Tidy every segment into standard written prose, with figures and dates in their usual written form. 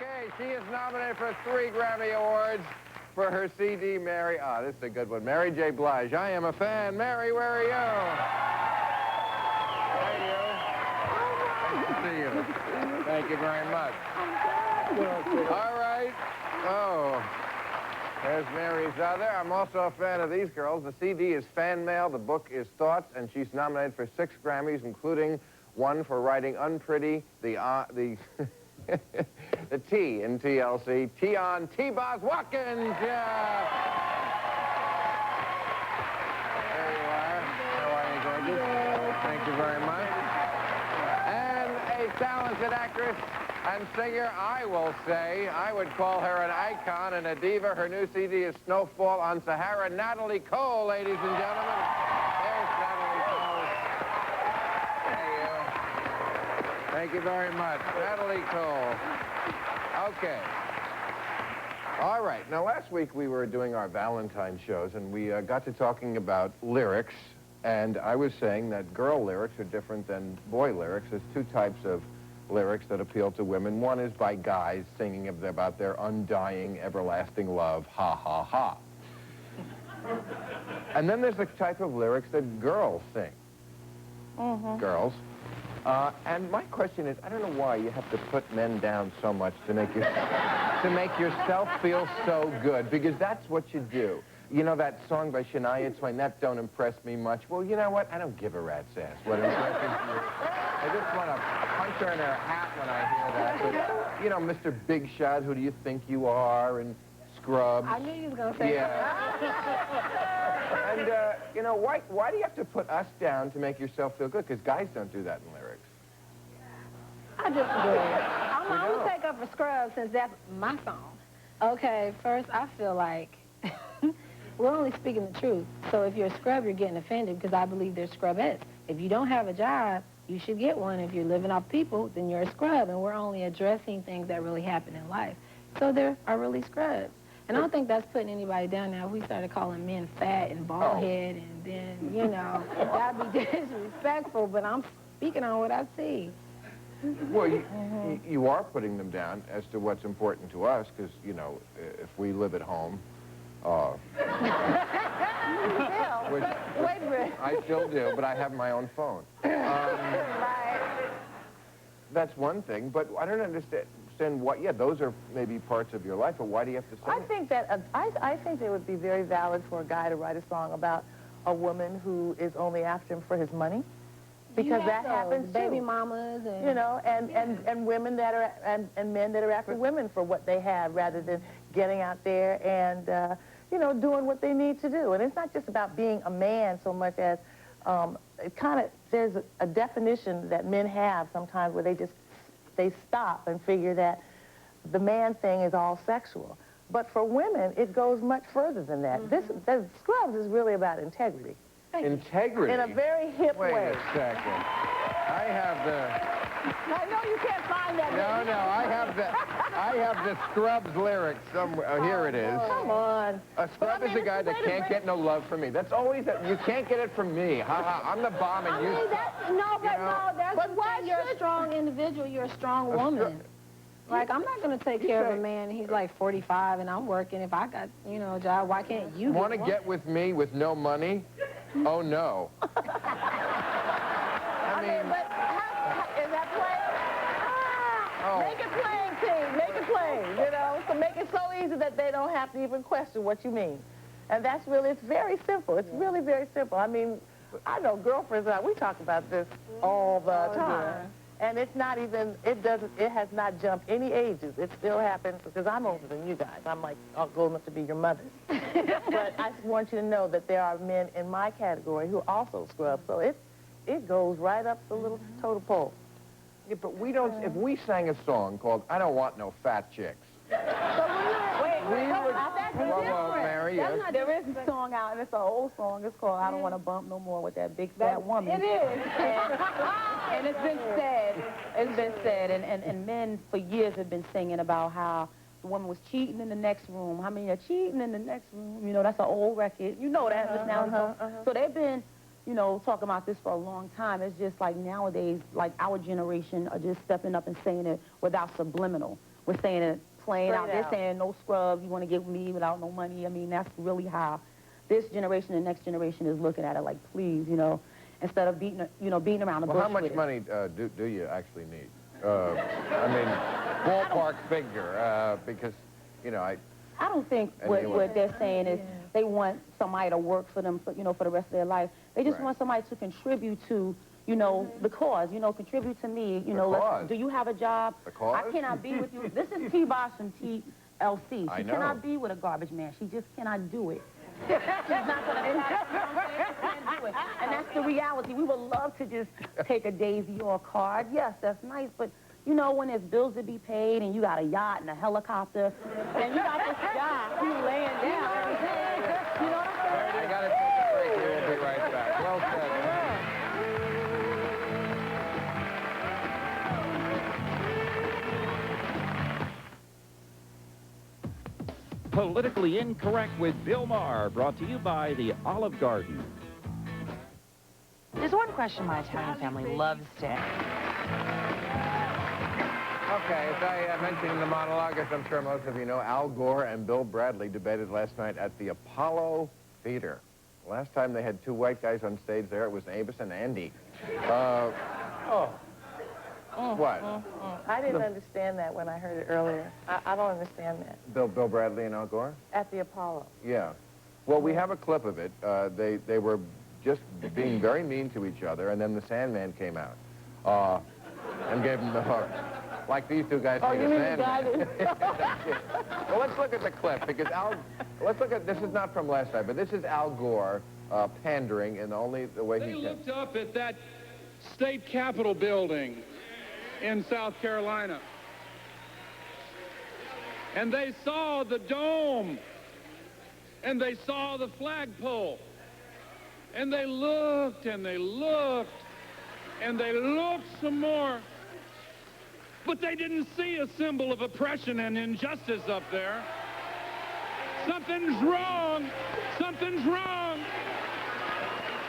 Okay, she is nominated for 3 Grammy Awards for her CD, Mary. Ah, this is a good one. Mary J. Blige. I am a fan. Mary, where are you? There you. Nice to see you. Thank you very much. All right. Oh, there's Mary's other. I'm also a fan of these girls. The CD is Fan Mail. The book is Thoughts, and she's nominated for 6 Grammys, including one for writing Unpretty, the T in TLC, T on T-Boz Watkins. Yeah. There you are. How are you, gorgeous? Thank you very much. And a talented actress and singer, I will say. I would call her an icon and a diva. Her new CD is Snowfall on Sahara. Natalie Cole, ladies and gentlemen. There's Natalie Cole. There you are. Thank you very much. Natalie Cole. Okay. All right. Now, last week we were doing our Valentine shows, and we got to talking about lyrics, and I was saying that girl lyrics are different than boy lyrics. There's 2 types of lyrics that appeal to women. One is by guys singing about their undying, everlasting love, ha, ha, ha. And then there's a type of lyrics that girls sing. Girls. And my question is, I don't know why you have to put men down so much to make yourself feel so good, because that's what you do. You know that song by Shania Twain, that don't impress me much. Well, you know what? I don't give a rat's ass what impresses me. I just want to punch her in her hat when I hear that. But, you know, Mr. Big Shot, who do you think you are, and Scrubs. I knew you was going to say that. And, you know, why do you have to put us down to make yourself feel good? Because guys don't do that in lyrics. I just do. I'm going to take up for Scrubs since that's my song. Okay, first, I feel like we're only speaking the truth. So if you're a scrub, you're getting offended because I believe they're scrubettes. If you don't have a job, you should get one. If you're living off people, then you're a scrub, and we're only addressing things that really happen in life. So there are really scrubs. And I don't think that's putting anybody down now. If we started calling men fat and bald head, and then, you know, that'd be disrespectful, but I'm speaking on what I see. Well, you are putting them down as to what's important to us, because, you know, if we live at home, which Wait a minute. I still do, but I have my own phone. That's one thing, but I don't understand what, yeah, those are maybe parts of your life, but why do you have to say I think that, I think it would be very valid for a guy to write a song about a woman who is only after him for his money. Because that happens too. Baby mamas and... You know, and women that are, and men that are after women for what they have rather than getting out there and, you know, doing what they need to do. And it's not just about being a man so much as, it kind of, there's a definition that men have sometimes where they stop and figure that the man thing is all sexual. But for women, it goes much further than that. The Scrubs is really about integrity. Integrity? In a very hip way. Wait a second. I have the... I know you can't find that. No, I have the Scrubs lyrics somewhere. Here it is. Come on. A scrub is a guy that can't get no love from me. That's always that. You can't get it from me. I'm the bomb and you... But why you're a strong individual, you're a strong woman. Like, I'm not going to take care of a man, he's like 45 and I'm working. If I got, you know, a job, why can't you want to get with me with no money? Oh, no. I mean, but is that plain? Make it plain, team. Make it plain, you know? So make it so easy that they don't have to even question what you mean. And that's really, it's very simple. It's really very simple. I mean, I know girlfriends, we talk about this all the time. And it's not even, it has not jumped any ages. It still happens, because I'm older than you guys. I'm like, old enough to be your mother. But I just want you to know that there are men in my category who also scrub. So it goes right up the little totem pole. Yeah, but we don't, if we sang a song called I Don't Want No Fat Chicks. Mary, there is a song out, and it's an old song. It's called I Don't Want to Bump No More with That Big Fat Woman. It is. And it's been said, and men for years have been singing about how the woman was cheating in the next room. How many are cheating in the next room? You know, that's an old record. You know that. So they've been, you know, talking about this for a long time. It's just like nowadays, like our generation are just stepping up and saying it without subliminal. we're saying it plain out. They're out. saying no scrubs, you want to get with me without no money. I mean, that's really how this generation and next generation is looking at it. Like, please, you know, instead of beating around the bush. Well, how much with it. money do you actually need? I mean, ballpark figure, because, you know, I don't think what they're saying is they want somebody to work for them, for, you know, for the rest of their life. They just want somebody to contribute to, you know, the cause, you know, contribute to me, you know, do you have a job? The cause? I cannot be with you. This is T-Boz from TLC. She I know. cannot be with a garbage man. She just cannot do it. She's not going to do it. And that's the reality. We would love to just take a daisy or a card. Yes, that's nice, but you know, when there's bills to be paid and you got a yacht and a helicopter and you got this job, you laying down. You know what I'm saying? I got to take a break here. We'll be right back. Well said. Politically Incorrect with Bill Maher, brought to you by the Olive Garden. There's one question my Italian family loves to ask. Okay, as I mentioned in the monologue, as I'm sure most of you know, Al Gore and Bill Bradley debated last night at the Apollo Theater. Last time they had two white guys on stage there, it was Amos and Andy. What? I didn't understand that when I heard it earlier. I don't understand that. Bill Bradley and Al Gore? At the Apollo. Yeah. Well, we have a clip of it. They were just being very mean to each other, and then the Sandman came out and gave them the hook. Like these two guys say the Sandman. Well, let's look at the clip, because let's look at, this is not from last night, but this is Al Gore pandering in only the way he can. They looked up at that state capitol building in South Carolina, and they saw the dome, and they saw the flagpole, and they looked, and they looked, and they looked some more, but they didn't see a symbol of oppression and injustice up there. Something's wrong. Something's wrong.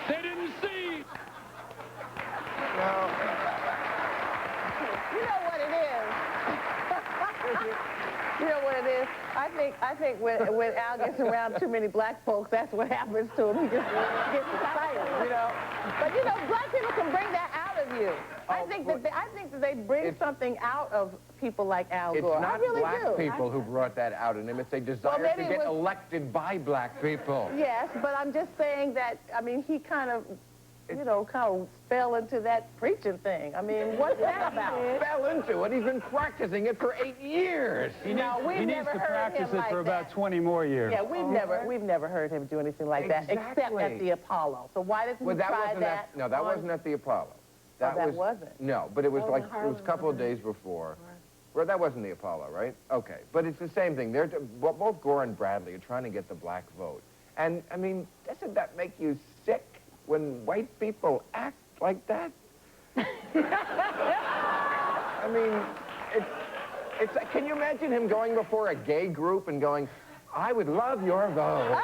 They didn't see. No. You know what it is? You know what it is? I think when Al gets around too many black folks, that's what happens to him. He just gets excited, you know. But you know, black people can bring that out of you. I think that they bring something out of people like Al Gore. It's not I really black do. people who brought that out in him. It's a desire to get elected by black people. Yes, but I'm just saying that, I mean, he kind of, you know, fell into that preaching thing. I mean, what's that about? Fell into it. He's been practicing it for 8 years. He needs to practice it for about 20 more years. Yeah, we've never heard him do anything like that, except at the Apollo. So why doesn't he try that? No, that wasn't at the Apollo. That wasn't? No, but it was like, it was a couple of days before. Well, that wasn't the Apollo, right? Okay, but it's the same thing. Both Gore and Bradley are trying to get the black vote. And, I mean, doesn't that make you sick when white people act like that? I mean, it's can you imagine him going before a gay group and going, I would love your vote.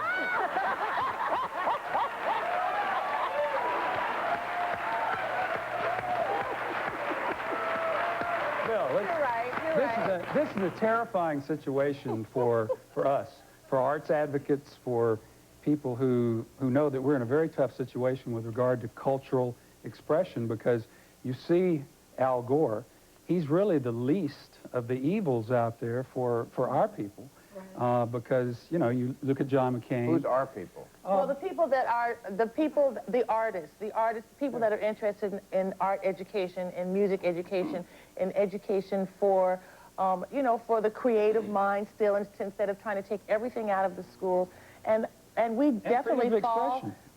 This is a terrifying situation for us, for arts advocates, for people who know that we're in a very tough situation with regard to cultural expression, because you see Al Gore, he's really the least of the evils out there for our people. Right. Because, you know, you look at John McCain. Who's our people? Well, the people that are, the artists, people that are interested in art education, in music education, in education for, you know, for the creative mind still, instead of trying to take everything out of the schools. And we definitely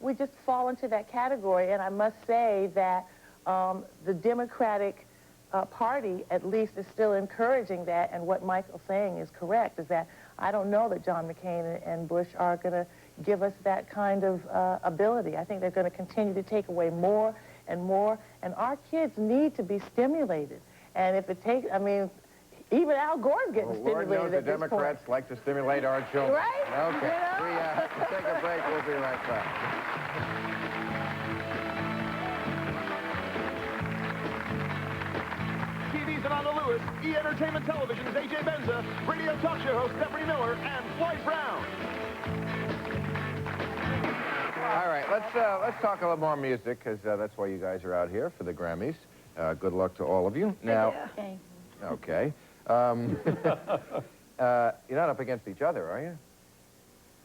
we just fall into that category. And I must say that the Democratic Party, at least, is still encouraging that. And what Michael's saying is correct, is that I don't know that John McCain and Bush are going to give us that kind of ability. I think they're going to continue to take away more and more. And our kids need to be stimulated. And if it takes, I mean, even Al Gore's getting stimulated Lord knows at the this Democrats point. like to stimulate our children. Right? Okay. You know? We have to take a break. We'll be right back. TV's Fernando Lewis, E! Entertainment Television's A.J. Benza, radio talk show host Stephanie Miller, and Floyd Brown. All right, let's talk a little more music, because that's why you guys are out here for the Grammys. Good luck to all of you. Now, okay. You're not up against each other, are you?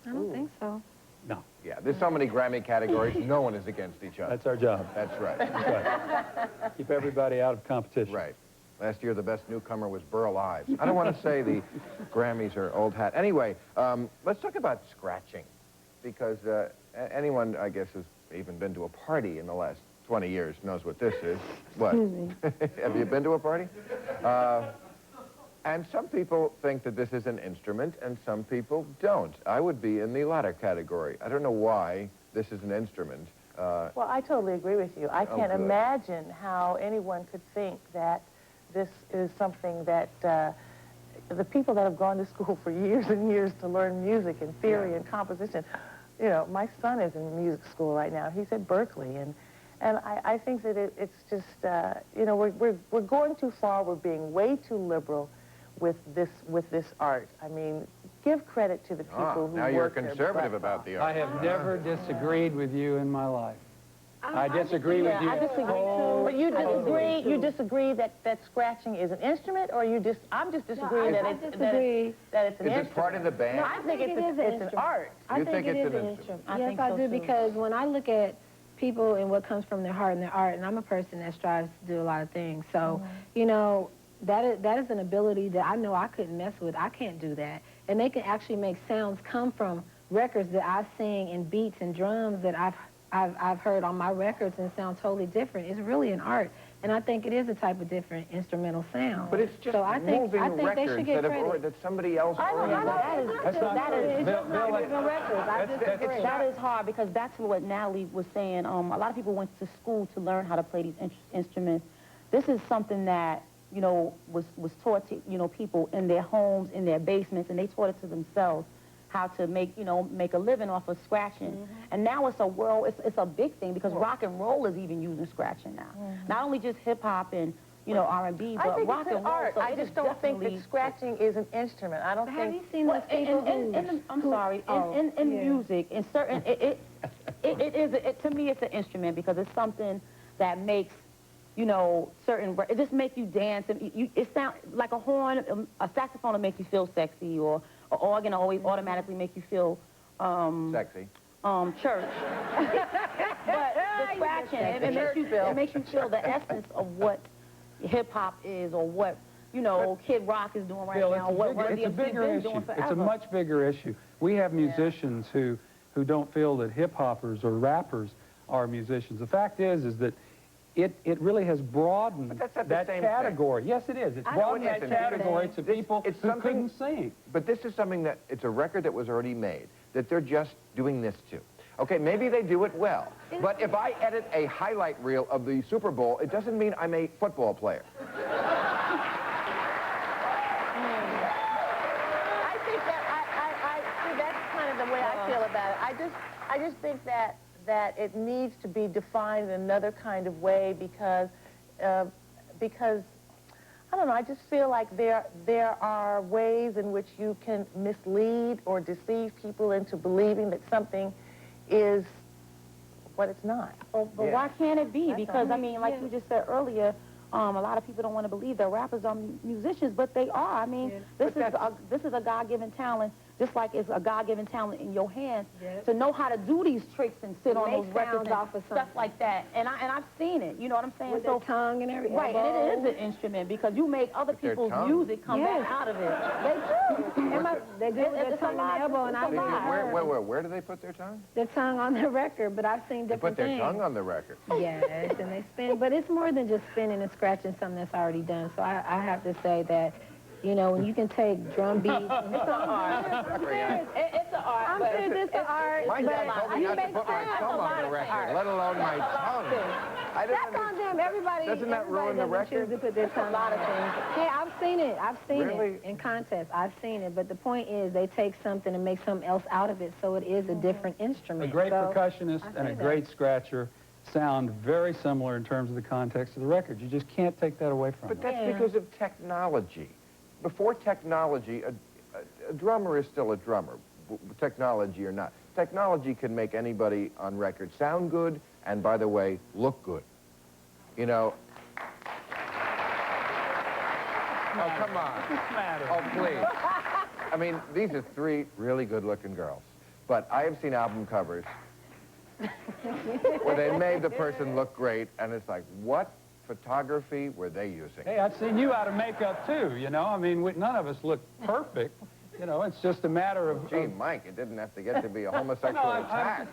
I don't think so. No. Yeah, there's so many Grammy categories, no one is against each other. That's our job. That's right. That's right. Keep everybody out of competition. Right. Last year, the best newcomer was Burl Ives. I don't want to say the Grammys are old hat. Anyway, let's talk about scratching, because anyone, I guess, who's even been to a party in the last 20 years knows what this is. What? Have you been to a party? And some people think that this is an instrument, and some people don't. I would be in the latter category. I don't know why this is an instrument. Well, I totally agree with you. I can't imagine how anyone could think that this is something that the people that have gone to school for years and years to learn music and theory and composition, you know, my son is in music school right now. He's at Berkeley, and I think that it's just, you know, we're going too far. We're being way too liberal with this art. I mean, give credit to the people who now you're conservative about the art. I have never disagreed with you in my life. I disagree with you. I disagree too. But you disagree. You disagree that scratching is an instrument, or I'm just disagreeing that it's an instrument. Is it part of the band? No, I think it's an art. You think it's an instrument? Yes, I do, because when I look at people and what comes from their heart and their art, and I'm a person that strives to do a lot of things, so, you know, that is an ability that I know I couldn't mess with. I can't do that. And they can actually make sounds come from records that I sing and beats and drums that I've heard on my records and sound totally different. It's really an art. And I think it is a type of different instrumental sound. But it's just moving records that somebody else already That is hard, because that's what Natalie was saying. A lot of people went to school to learn how to play these instruments. This is something that, you know, was taught to, you know, people in their homes, in their basements, and they taught it to themselves, how to make, you know, make a living off of scratching. And now it's a big thing, because rock and roll is even using scratching now. Not only just hip hop and, you know, R&B, but rock and roll. Art. So I just don't think that scratching is an instrument. I don't think. Have you seen those people in music, in certain, to me it's an instrument, because it's something that makes, you know, it just makes you dance, and it sounds like a horn, a saxophone will make you feel sexy, or an organ will always automatically make you feel sexy. Church. But the scratching, it makes you feel the essence of what hip-hop is, or what, you know, Kid Rock is doing right now, what it's a bigger issue. It's a much bigger issue. We have musicians who don't feel that hip-hoppers or rappers are musicians. The fact is that it really has broadened that category. Yes, it is. It's broadened that category to people who couldn't sing. But this is something that, it's a record that was already made, that they're just doing this to. Okay, maybe they do it well, but if I edit a highlight reel of the Super Bowl, it doesn't mean I'm a football player. I think that, that's kind of the way I feel about it. I just think that it needs to be defined in another kind of way, because I don't know, I just feel like there are ways in which you can mislead or deceive people into believing that something is what it's not. But why can't it be? Because, I mean, like you just said earlier, a lot of people don't want to believe that rappers are musicians, but they are. I mean, this is a God-given talent, just like it's a God-given talent in your hands to know how to do these tricks and sit on those records and stuff like that. And I've seen it. You know what I'm saying? With their tongue and everything. Right, and it is an instrument, because you make other people's music come back out of it. They do. They do with their tongue and their elbow, and Where do they put their tongue? Their tongue on the record, but I've seen different things. They put their tongue on the record. Yes, and they spin, but it's more than just spinning and scratching something that's already done. So I have to say that, you know, when you can take drum beats and it's an art. It's an art. I'm serious, it's an art. My dad told me not to put my thumb on the record, let alone my tongue. That's on them. Everybody. Doesn't that ruin the record? Choose to put their tongue. A lot of things. Hey, I've seen it. I've seen it in contests. I've seen it. But the point is, they take something and make something else out of it, so it is a different instrument. A great percussionist and a great scratcher sound very similar in terms of the context of the record. You just can't take that away from But them. that's because of technology. Before technology, a drummer is still a drummer, technology or not. Technology can make anybody on record sound good and, by the way, look good. You know. Oh, come on. What's the matter? Oh, please. I mean, these are three really good-looking girls. But I have seen album covers where they made the person look great, and it's like, what photography were they using? Hey, I've seen you out of makeup, too, you know? I mean, none of us look perfect. You know, it's just a matter of... Gee, Mike, it didn't have to get to be a homosexual attack.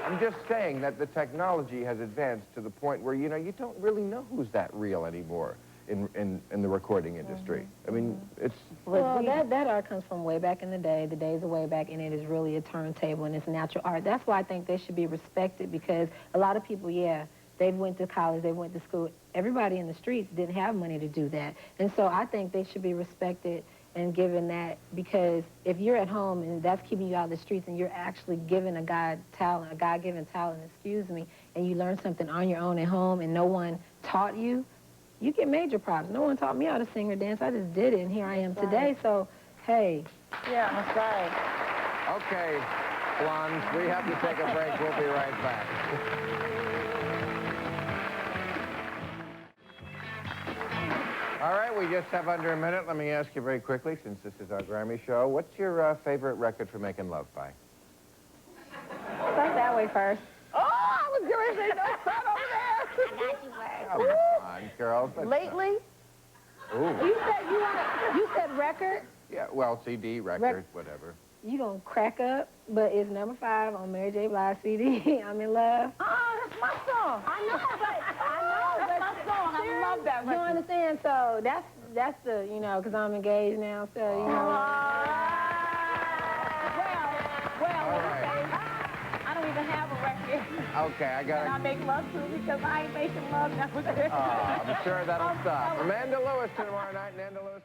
I'm just saying that the technology has advanced to the point where, you know, you don't really know who's that real anymore in the recording industry. I mean, it's... Well, that art comes from way back in the days of way back, and it is really a turntable, and it's natural art. That's why I think they should be respected, because a lot of people, yeah, they went to college, they went to school. Everybody in the streets didn't have money to do that. And so I think they should be respected and given that, because if you're at home and that's keeping you out of the streets and you're actually given a God-given talent, excuse me, and you learn something on your own at home and no one taught you, you get major props. No one taught me how to sing or dance. I just did it, and here I am today. So, hey. Yeah, that's right. Okay, blondes, we have to take a break. We'll be right back. All right, we just have under a minute. Let me ask you very quickly, since this is our Grammy show, what's your favorite record for making love by? Start that way first. Oh, I was going to say, no, start over there. I got you first. Come on, girls. Lately? Ooh. You said record? Yeah, well, CD, record, whatever. You gonna crack up, but it's number 5 on Mary J. Blige CD, I'm in Love. Oh, that's my song. I know, but That's my song. I love that record. you understand? So that's the, you know, because I'm engaged now, so, you know. Well, All right. I don't even have a record. Okay, I got And I it. make love to because I ain't making love now. I'm sure that'll stop. Amanda Lewis tomorrow night, and Amanda Lewis.